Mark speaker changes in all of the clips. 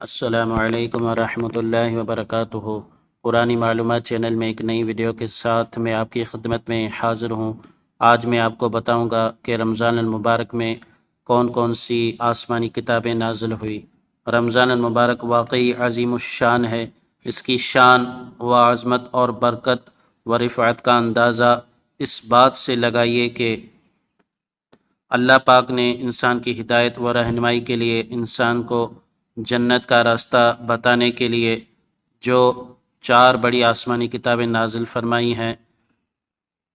Speaker 1: السلام علیکم ورحمۃ اللہ وبرکاتہ۔ قرآنی معلومات چینل میں ایک نئی ویڈیو کے ساتھ میں آپ کی خدمت میں حاضر ہوں۔ آج میں آپ کو بتاؤں گا کہ رمضان المبارک میں کون کون سی آسمانی کتابیں نازل ہوئی۔ رمضان المبارک واقعی عظیم الشان ہے۔ اس کی شان و عظمت اور برکت و رفعت کا اندازہ اس بات سے لگائیے کہ اللہ پاک نے انسان کی ہدایت و رہنمائی کے لیے انسان کو جنت کا راستہ بتانے کے لیے جو 4 بڑی آسمانی کتابیں نازل فرمائی ہیں،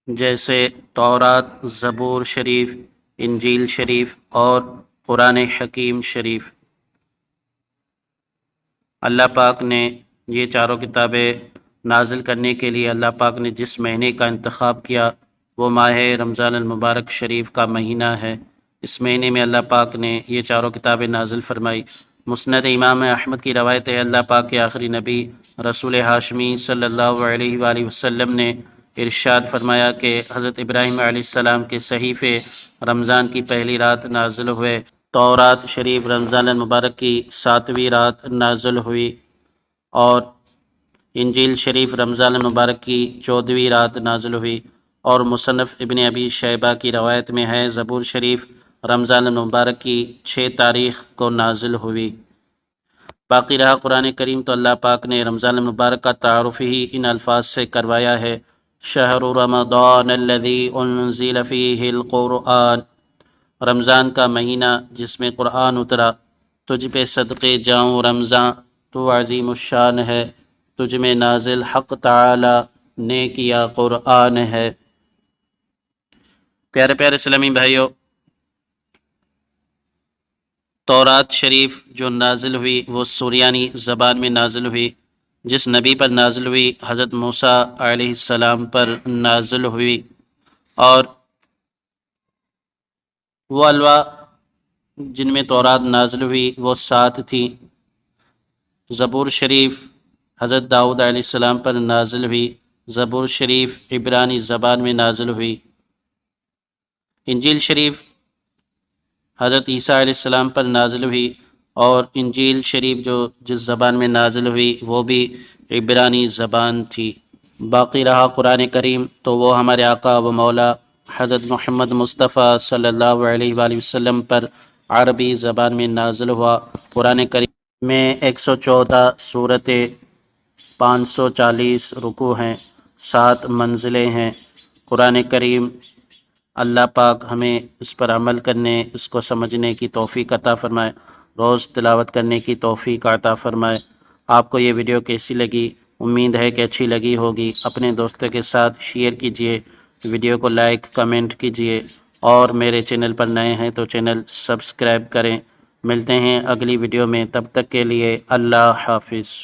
Speaker 1: جیسے تورات، زبور شریف، انجیل شریف اور قرآن حکیم شریف۔ اللہ پاک نے یہ چاروں کتابیں نازل کرنے کے لیے اللہ پاک نے جس مہینے کا انتخاب کیا وہ ماہ رمضان المبارک شریف کا مہینہ ہے۔ اس مہینے میں اللہ پاک نے یہ چاروں کتابیں نازل فرمائی۔ مسند امام احمد کی روایت ہے، اللہ پاک کے آخری نبی رسول ہاشمی صلی اللہ علیہ وآلہ وسلم نے ارشاد فرمایا کہ حضرت ابراہیم علیہ السلام کے صحیفے رمضان کی پہلی رات نازل ہوئے، تورات شریف رمضان المبارک کی 7ویں رات نازل ہوئی، اور انجیل شریف رمضان المبارک کی 14ویں رات نازل ہوئی، اور مصنف ابن ابی شیبہ کی روایت میں ہے زبور شریف رمضان المبارک کی 6 تاریخ کو نازل ہوئی۔ باقی رہا قرآن کریم تو اللہ پاک نے رمضان المبارک کا تعارف ہی ان الفاظ سے کروایا ہے، شہر رمضان الذی انزل فیہ القرآن، رمضان کا مہینہ جس میں قرآن اترا، تجھ پہ صدقے جاؤں رمضان تو عظیم الشان ہے، تجھ میں نازل حق تعالی نے کیا قرآن ہے۔ پیارے پیارے اسلامی بھائیو، تورات شریف جو نازل ہوئی وہ سریانی زبان میں نازل ہوئی، جس نبی پر نازل ہوئی حضرت موسیٰ علیہ السلام پر نازل ہوئی، اور وہ الوا جن میں تورات نازل ہوئی وہ 7 تھی۔ زبور شریف حضرت داؤد علیہ السلام پر نازل ہوئی، زبور شریف عبرانی زبان میں نازل ہوئی۔ انجیل شریف حضرت عیسیٰ علیہ السلام پر نازل ہوئی، اور انجیل شریف جو جس زبان میں نازل ہوئی وہ بھی عبرانی زبان تھی۔ باقی رہا قرآن کریم تو وہ ہمارے آقا و مولا حضرت محمد مصطفیٰ صلی اللہ علیہ وآلہ وسلم پر عربی زبان میں نازل ہوا۔ قرآن کریم میں 114 سورتیں، 540 رکوع ہیں، 7 منزلیں ہیں۔ قرآن کریم اللہ پاک ہمیں اس پر عمل کرنے، اس کو سمجھنے کی توفیق عطا فرمائے، روز تلاوت کرنے کی توفیق عطا فرمائے۔ آپ کو یہ ویڈیو کیسی لگی؟ امید ہے کہ اچھی لگی ہوگی۔ اپنے دوستوں کے ساتھ شیئر کیجئے، ویڈیو کو لائک کمنٹ کیجئے، اور میرے چینل پر نئے ہیں تو چینل سبسکرائب کریں۔ ملتے ہیں اگلی ویڈیو میں، تب تک کے لیے اللہ حافظ۔